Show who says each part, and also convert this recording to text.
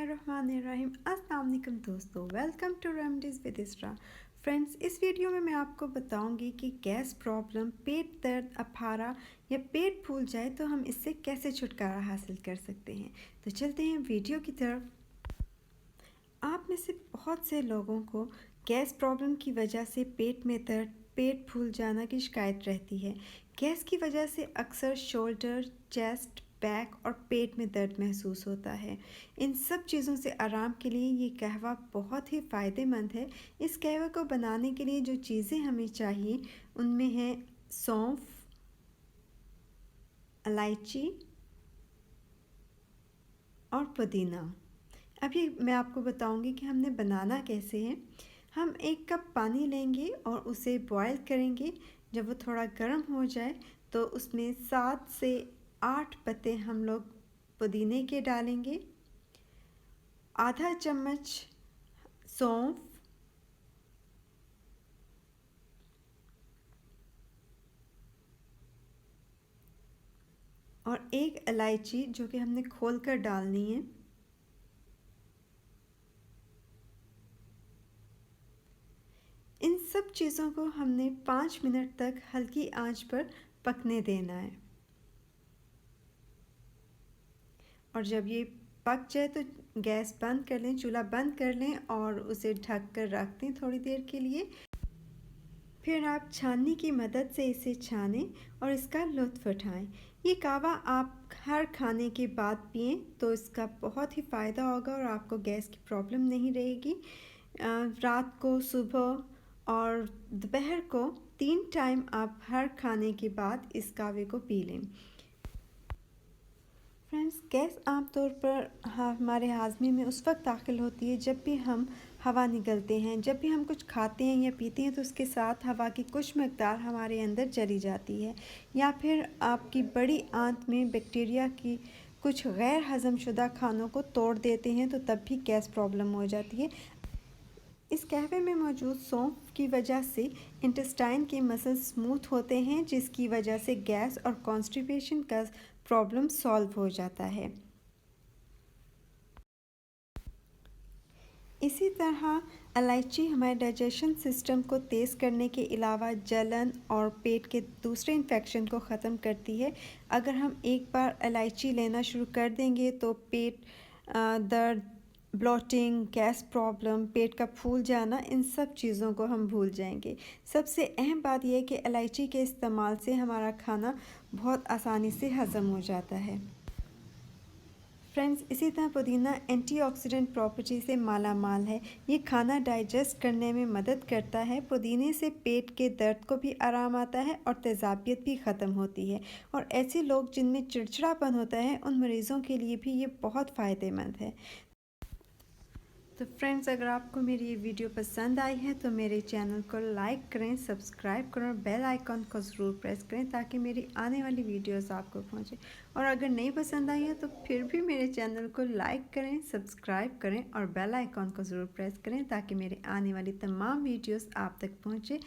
Speaker 1: बिस्मिल्लाहिर्रहमानिर्रहीम। अस्सलाम वालेकुम दोस्तों, वेलकम टू रेमेडीज़ विद इसरा। फ्रेंड्स, इस वीडियो में मैं आपको बताऊंगी कि गैस प्रॉब्लम, पेट दर्द, अफारा या पेट फूल जाए तो हम इससे कैसे छुटकारा हासिल कर सकते हैं। तो चलते हैं वीडियो की तरफ। आप में से बहुत से लोगों को गैस प्रॉब्लम की वजह से पेट में दर्द, पेट फूल जाना की शिकायत रहती है। गैस की वजह से अक्सर शोल्डर, चेस्ट, बैक और पेट में दर्द महसूस होता है। इन सब चीज़ों से आराम के लिए ये कहवा बहुत ही फ़ायदेमंद है। इस कहवे को बनाने के लिए जो चीज़ें हमें चाहिए उनमें है सौंफ, इलायची और पुदीना। अभी मैं आपको बताऊंगी कि हमने बनाना कैसे है। हम 1 कप पानी लेंगे और उसे बॉयल करेंगे। जब वो थोड़ा गर्म हो जाए तो उसमें 7 से 8 पत्ते हम लोग पुदीने के डालेंगे, आधा चम्मच सौंफ, और 1 इलायची जो कि हमने खोलकर डालनी है। इन सब चीज़ों को हमने 5 मिनट तक हल्की आंच पर पकने देना है। और जब ये पक जाए तो गैस बंद कर लें, चूल्हा बंद कर लें और उसे ढक कर रख दें थोड़ी देर के लिए। फिर आप छाननी की मदद से इसे छानें और इसका लुत्फ़ उठाएं। ये कहवा आप हर खाने के बाद पिएं तो इसका बहुत ही फ़ायदा होगा और आपको गैस की प्रॉब्लम नहीं रहेगी। रात को, सुबह और दोपहर को 3 टाइम आप हर खाने के बाद इस कहवे को पी लें। फ्रेंड्स, गैस आमतौर पर हमारे हाजमे में उस वक्त दाखिल होती है जब भी हम हवा निगलते हैं। जब भी हम कुछ खाते हैं या पीते हैं तो उसके साथ हवा की कुछ मकदार हमारे अंदर चली जाती है, या फिर आपकी बड़ी आंत में बैक्टीरिया की कुछ गैर हज़मशुदा खानों को तोड़ देते हैं तो तब भी गैस प्रॉब्लम हो जाती है। इस कहवे में मौजूद सौंफ की वजह से इंटेस्टाइन के मसल स्मूथ होते हैं, जिसकी वजह से गैस और कॉन्स्टिपेशन का प्रॉब्लम सॉल्व हो जाता है। इसी तरह इलायची हमारे डाइजेशन सिस्टम को तेज़ करने के अलावा जलन और पेट के दूसरे इन्फेक्शन को ख़त्म करती है। अगर हम एक बार इलायची लेना शुरू कर देंगे तो पेट दर्द, ब्लोटिंग, गैस प्रॉब्लम, पेट का फूल जाना, इन सब चीज़ों को हम भूल जाएंगे। सबसे अहम बात यह है कि इलायची के इस्तेमाल से हमारा खाना बहुत आसानी से हज़म हो जाता है। फ्रेंड्स, इसी तरह पुदीना एंटीऑक्सीडेंट प्रॉपर्टी से माला माल है। ये खाना डाइजेस्ट करने में मदद करता है। पुदीने से पेट के दर्द को भी आराम आता है और तेज़ाबियत भी ख़त्म होती है। और ऐसे लोग जिनमें चिड़चिड़ापन होता है उन मरीज़ों के लिए भी ये बहुत फ़ायदेमंद है। तो फ्रेंड्स, अगर आपको मेरी ये वीडियो पसंद आई है तो मेरे चैनल को लाइक करें, सब्सक्राइब करें और बेल आइकॉन को ज़रूर प्रेस करें ताकि मेरी आने वाली वीडियोस आपको पहुंचे। और अगर नहीं पसंद आई है तो फिर भी मेरे चैनल को लाइक करें, सब्सक्राइब करें और बेल आइकॉन को ज़रूर प्रेस करें ताकि मेरे आने वाली तमाम वीडियोस आप तक पहुँचे।